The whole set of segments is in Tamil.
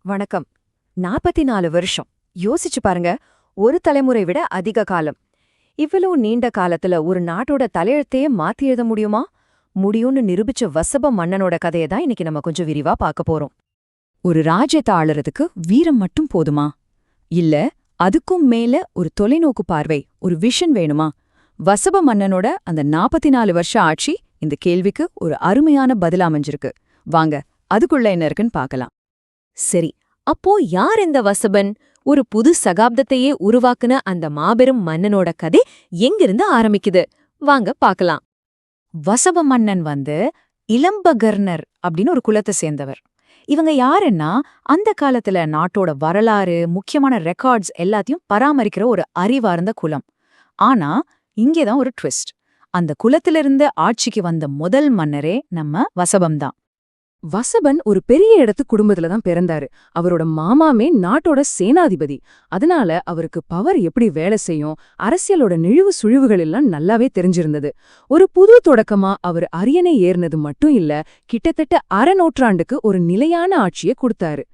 வணக்கம். 44 வருஷம். யோசிச்சு பாருங்க, ஒரு தலைமுறை விட அதிக காலம். இவ்வளவு நீண்ட காலத்துல ஒரு நாட்டோட தலையெழுத்தையே மாத்தி எழுத முடியுமா? முடியும்னு நிரூபிச்ச வசப மன்னனோட கதையை தான் இன்னைக்கு நம்ம கொஞ்சம் விரிவா பார்க்க போறோம். ஒரு ராஜ்யத்தை ஆளுறதுக்கு வீரம் மட்டும் போதுமா? இல்ல, அதுக்கும் மேல ஒரு தொலைநோக்கு பார்வை, ஒரு விஷன் வேணுமா? வசப மன்னனோட அந்த 44 வருஷ ஆட்சி இந்த கேள்விக்கு ஒரு அருமையான பதில் அமைஞ்சிருக்கு. வாங்க, அதுக்குள்ள என்ன இருக்குன்னு பார்க்கலாம். சரி, அப்போ யார் இந்த வசபன்? ஒரு புது சகாப்தத்தையே உருவாக்குன அந்த மாபெரும் மன்னனோட கதை எங்கிருந்து ஆரம்பிக்குது? வாங்க பார்க்கலாம். வசப மன்னன் இளம்பகர்னர் அப்படின்னு ஒரு குலத்தை சேர்ந்தவர். இவங்க யாருன்னா, அந்த காலத்துல நாட்டோட வரலாறு, முக்கியமான ரெக்கார்ட்ஸ் எல்லாத்தையும் பராமரிக்கிற ஒரு அறிவார்ந்த குலம். ஆனா இங்கேதான் ஒரு ட்விஸ்ட். அந்த குலத்திலிருந்து ஆட்சிக்கு வந்த முதல் மன்னரே நம்ம வசபம்தான். வசபன் ஒரு பெரிய இடத்து குடும்பத்துல தான் பிறந்தாரு. அவரோட மாமாமே நாட்டோட சேனாதிபதி. அதனால அவருக்கு பவர் எப்படி வேலை செய்யும், அரசியலோட நிழிவு சுழிவுகள் எல்லாம் நல்லாவே தெரிஞ்சிருந்தது. ஒரு புது தொடக்கமா அவர் அரியணை ஏறினது மட்டும் இல்ல, கிட்டத்தட்ட அரை நூற்றாண்டுக்கு ஒரு நிலையான ஆட்சியை கொடுத்தாரு.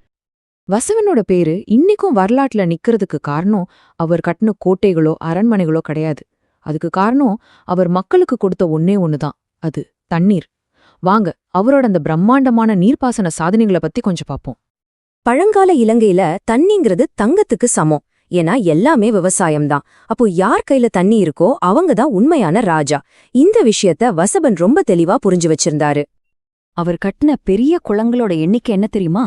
வசவனோட பேரு இன்னிக்கும் வரலாற்றுல நிக்கிறதுக்கு காரணம் அவர் கட்டின கோட்டைகளோ அரண்மனைகளோ கிடையாது. அதுக்கு காரணம் அவர் மக்களுக்கு கொடுத்த ஒன்னே ஒண்ணுதான், அது தண்ணீர். வாங்க, அவரோட அந்த பிரம்மாண்டமான நீர்ப்பாசன சாதனைகளை பத்தி கொஞ்சம் பார்ப்போம். பழங்கால இலங்கையில தண்ணிங்கிறது தங்கத்துக்கு சமம். ஏன்னா எல்லாமே விவசாயம்தான். அப்போ யார் கையில தண்ணி இருக்கோ அவங்கதான் உண்மையான ராஜா. இந்த விஷயத்த வசபன் ரொம்ப தெளிவா புரிஞ்சு வச்சிருந்தாரு. அவர் கட்டின பெரிய குளங்களோட எண்ணிக்கை என்ன தெரியுமா?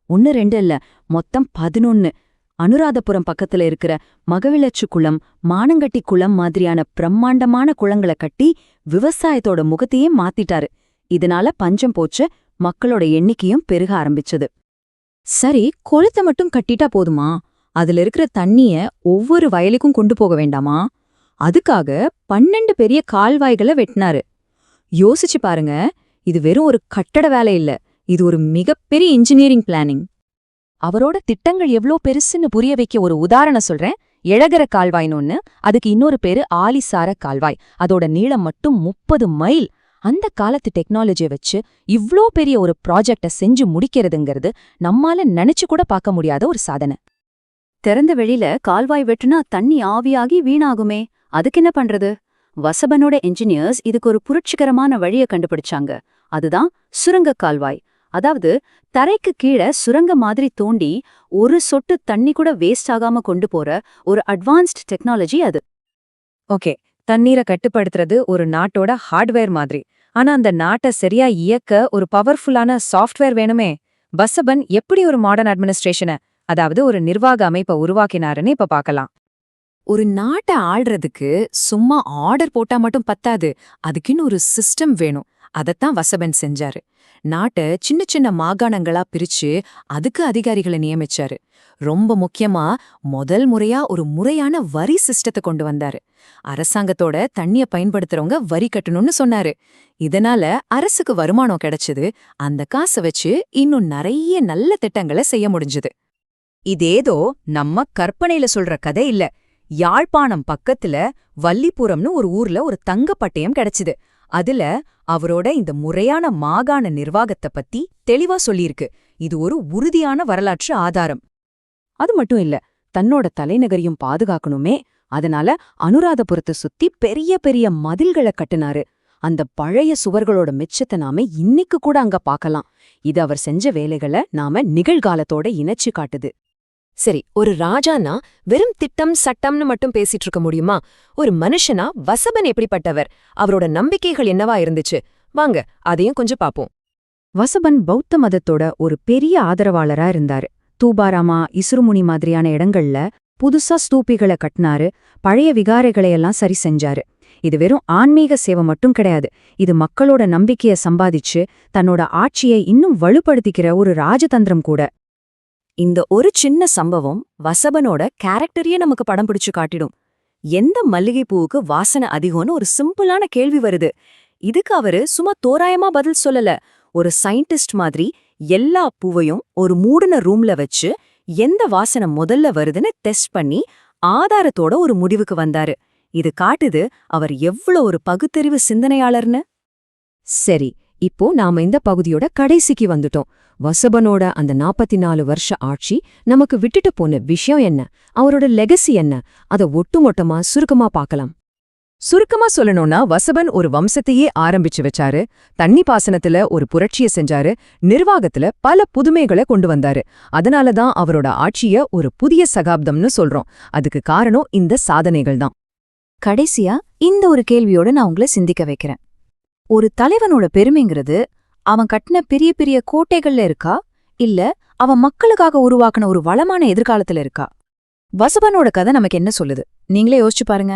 1 2 இல்ல, மொத்தம் 11. அனுராதபுரம் பக்கத்துல இருக்கிற மகவிலச்சு குளம், மானங்கட்டி குளம் மாதிரியான பிரம்மாண்டமான குளங்களை கட்டி விவசாயத்தோட முகத்தையே மாத்திட்டாரு. இதனால பஞ்சம் போச்சு, மக்களோட எண்ணிக்கையும் பெருக ஆரம்பிச்சது. சரி, குளத்தை மட்டும் கட்டிட்டா போதுமா? அதுல இருக்கிற தண்ணிய ஒவ்வொரு வயலுக்கும் கொண்டு போக வேண்டாமா? அதுக்காக 12 பெரிய கால்வாய்களை வெட்டினாரு. யோசிச்சு பாருங்க, இது வெறும் ஒரு கட்டட வேலை இல்ல, இது ஒரு மிகப்பெரிய இன்ஜினியரிங் பிளானிங். அவரோட திட்டங்கள் எவ்ளோ பெருசுன்னு புரிய வைக்க ஒரு உதாரணம் சொல்றேன். எழகர கால்வாய்னு ஒன்னு, அதுக்கு இன்னொரு பேரு ஆலிசார கால்வாய். அதோட நீளம் மட்டும் 30 மைல். அந்த காலத்து டெக்னாலஜியை வச்சு இவ்ளோ பெரிய ஒரு ப்ராஜெக்ட செஞ்சு முடிக்கிறதுங்கிறது நம்மால நினைச்சு கூட பார்க்க முடியாத ஒரு சாதனை. திறந்த வெளியில கால்வாய் வெட்டுனா தண்ணி ஆவியாகி வீணாகுமே, அதுக்கு என்ன பண்றது? வசபனோட என்ஜினியர்ஸ் இதுக்கு ஒரு புரட்சிகரமான வழியை கண்டுபிடிச்சாங்க. அதுதான் சுரங்க கால்வாய். அதாவது தரைக்கு கீழே சுரங்க மாதிரி தோண்டி ஒரு சொட்டு தண்ணி கூட வேஸ்ட் ஆகாம கொண்டு போற ஒரு அட்வான்ஸ்ட் டெக்னாலஜி அது. ஓகே, தண்ணீரை கட்டுப்படுத்துறது ஒரு நாட்டோட ஹார்ட்வேர் மாதிரி. ஆனா அந்த நாட்டை சரியா இயக்க ஒரு பவர்ஃபுல்லான சாஃப்ட்வேர் வேணுமே. வசபன் எப்படி ஒரு மாடர்ன் அட்மினிஸ்ட்ரேஷனை, அதாவது ஒரு நிர்வாக அமைப்பை உருவாக்கினாருன்னு இப்ப பார்க்கலாம். ஒரு நாட்டை ஆள்றதுக்கு சும்மா ஆர்டர் போட்டா மட்டும் பத்தாது, அதுக்குன்னு ஒரு சிஸ்டம் வேணும். அதத்தான் வசபன் செஞ்சாரு. நாட்டை சின்ன சின்ன மாகாணங்களா பிரிச்சு அதுக்கு அதிகாரிகளை நியமிச்சாரு. ரொம்ப முக்கியமா முதல் முறையா ஒரு முறையான வரி சிஸ்டத்தை கொண்டு வந்தாரு. அரசாங்கத்தோட தண்ணிய பயன்படுத்துறவங்க வரி கட்டணும்னு சொன்னாரு. இதனால அரசுக்கு வருமானம் கிடைச்சது. அந்த காசை வச்சு இன்னும் நிறைய நல்ல திட்டங்களை செய்ய முடிஞ்சது. இதேதோ நம்ம கற்பனையில சொல்ற கதை இல்ல. யாழ்ப்பாணம் பக்கத்துல வல்லிபுரம்னு ஒரு ஊர்ல ஒரு தங்க பட்டயம் கிடைச்சுது. அதுல அவரோட இந்த முறையான மாகாண நிர்வாகத்தை பத்தி தெளிவா சொல்லியிருக்கு. இது ஒரு உறுதியான வரலாற்று ஆதாரம். அது மட்டும் இல்ல, தன்னோட தலைநகரையும் பாதுகாக்கணுமே. அதனால அனுராதபுரத்தை சுத்தி பெரிய பெரிய மதில்களை கட்டுனாரு. அந்த பழைய சுவர்களோட மிச்சத்தை நாம இன்னைக்கு கூட அங்க பார்க்கலாம். இது அவர் செஞ்ச வேலைகளை நாம நிகழ்காலத்தோட இணைச்சு காட்டுது. சரி, ஒரு ராஜானா வெறும் திட்டம் சட்டம்னு மட்டும் பேசிட்டு இருக்க முடியுமா? ஒரு மனுஷனா வசபன் எப்படிப்பட்டவர்? அவரோட நம்பிக்கைகள் என்னவா இருந்துச்சு? வாங்க, அதையும் கொஞ்சம் பாப்போம். வசபன் பௌத்த மதத்தோட ஒரு பெரிய ஆதரவாளரா இருந்தாரு. தூபாராமா, இசுருமுனி மாதிரியான இடங்கள்ல புதுசா ஸ்தூபிகளை கட்டினாரு. பழைய விகாரைகளையெல்லாம் சரி செஞ்சாரு. இது வெறும் ஆன்மீக சேவை மட்டும் கிடையாது, இது மக்களோட நம்பிக்கையை சம்பாதிச்சு தன்னோட ஆட்சியை இன்னும் வலுப்படுத்திக்கிற ஒரு ராஜதந்திரம் கூட. இந்த ஒரு சின்ன சம்பவம் வசபனோட கேரக்டரையே நமக்கு படம் பிடிச்சு காட்டிடும். எந்த மல்லிகைப்பூவுக்கு வாசனை அதிகம்னு ஒரு சிம்பிளான கேள்வி வருது. இதுக்கு அவரு சும்மா தோராயமா பதில் சொல்லல. ஒரு சயின்டிஸ்ட் மாதிரி எல்லா பூவையும் ஒரு மூடின ரூம்ல வச்சு எந்த வாசனை முதல்ல வருதுன்னு டெஸ்ட் பண்ணி ஆதாரத்தோட ஒரு முடிவுக்கு வந்தாரு. இது காட்டுது அவர் எவ்வளவு ஒரு பகுத்தறிவு சிந்தனையாளர்னு. சரி, இப்போ நாம இந்த பகுதியோட கடைசிக்கு வந்துட்டோம். வசபனோட அந்த 44 வருஷ ஆட்சி நமக்கு விட்டுட்டு போன விஷயம் என்ன, அவரோட லெகசி என்ன, அத ஒட்டுமொட்டமா சுருக்கமா பார்க்கலாம். சுருக்கமா சொல்லணும்னா, வசபன் ஒரு வம்சத்தையே ஆரம்பிச்சு வச்சாரு, தண்ணி பாசனத்துல ஒரு புரட்சிய செஞ்சாரு, நிர்வாகத்துல பல புதுமைகளை கொண்டு வந்தாரு. அதனாலதான் அவரோட ஆட்சிய ஒரு புதிய சகாப்தம்னு சொல்றோம். அதுக்கு காரணம் இந்த சாதனைகள் தான். கடைசியா இந்த ஒரு கேள்வியோட நான் உங்களை சிந்திக்க வைக்கிறேன். ஒரு தலைவனோட பெருமைங்கிறது அவன் கட்டின பெரிய பெரிய கோட்டைகள்ல இருக்கா, இல்ல அவன் மக்களுக்காக உருவாக்குன ஒரு வளமான எதிர்காலத்துல இருக்கா? வசபனோட கதை நமக்கு என்ன சொல்லுது? நீங்களே யோசிச்சு பாருங்க.